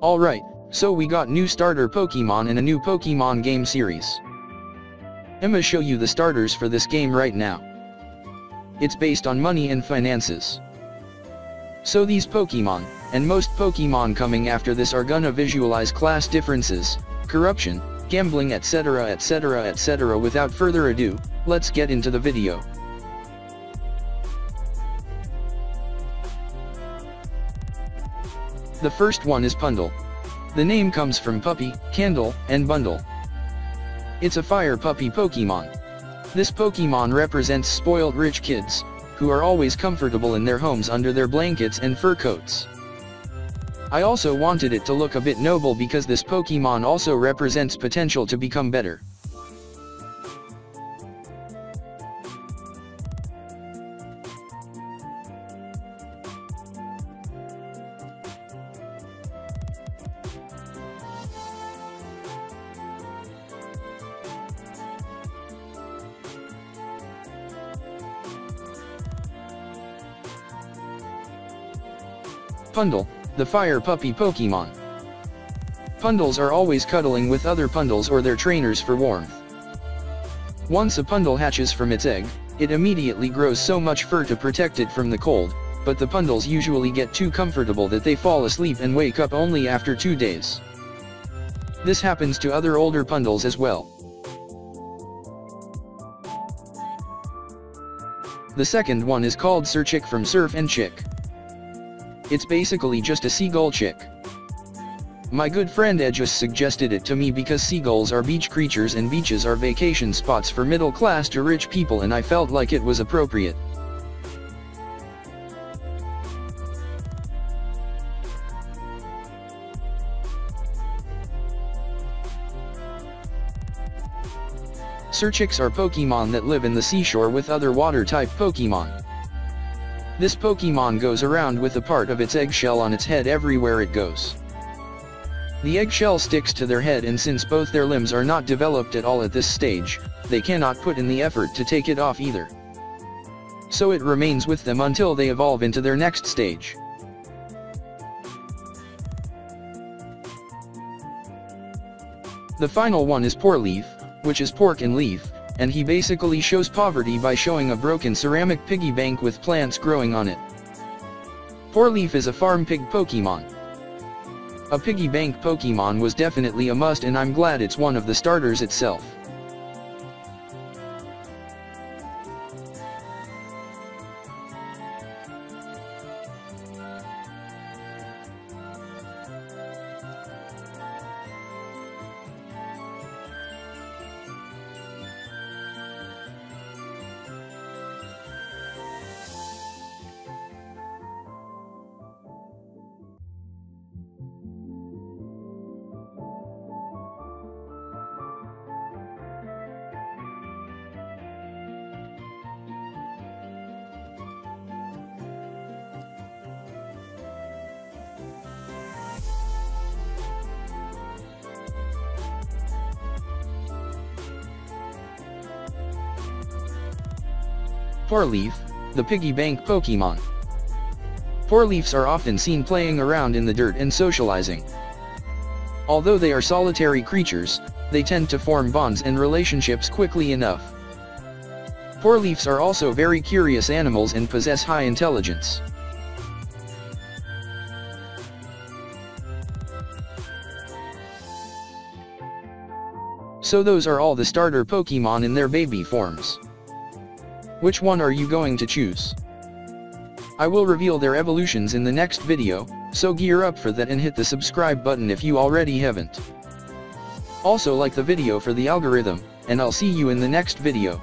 Alright, so we got new starter Pokemon in a new Pokemon game series. I'ma show you the starters for this game right now. It's based on money and finances. So these Pokemon, and most Pokemon coming after this are gonna visualize class differences, corruption, gambling etc etc etc. Without further ado, let's get into the video. The first one is Pundle. The name comes from puppy, candle, and bundle. It's a fire puppy Pokemon. This Pokemon represents spoiled rich kids, who are always comfortable in their homes under their blankets and fur coats. I also wanted it to look a bit noble because this Pokemon also represents potential to become better. Pundle, the fire puppy Pokemon. Pundles are always cuddling with other Pundles or their trainers for warmth. Once a Pundle hatches from its egg, it immediately grows so much fur to protect it from the cold, but the Pundles usually get too comfortable that they fall asleep and wake up only after 2 days. This happens to other older Pundles as well. The second one is called Surchick from Surf and Chick. It's basically just a seagull chick. My good friend Ejuice suggested it to me because seagulls are beach creatures and beaches are vacation spots for middle class to rich people, and I felt like it was appropriate. Surchicks are Pokemon that live in the seashore with other water-type Pokemon. This Pokemon goes around with a part of its eggshell on its head everywhere it goes. The eggshell sticks to their head, and since both their limbs are not developed at all at this stage, they cannot put in the effort to take it off either. So it remains with them until they evolve into their next stage. The final one is Poor Leaf, which is pork and leaf, and he basically shows poverty by showing a broken ceramic piggy bank with plants growing on it. Poor Leaf is a farm pig Pokemon. A piggy bank Pokemon was definitely a must, and I'm glad it's one of the starters itself. Poor Leaf, the piggy bank Pokemon. Poor Leafs are often seen playing around in the dirt and socializing. Although they are solitary creatures, they tend to form bonds and relationships quickly enough. Poor Leafs are also very curious animals and possess high intelligence. So those are all the starter Pokemon in their baby forms. Which one are you going to choose? I will reveal their evolutions in the next video, so gear up for that and hit the subscribe button if you already haven't. Also like the video for the algorithm, and I'll see you in the next video.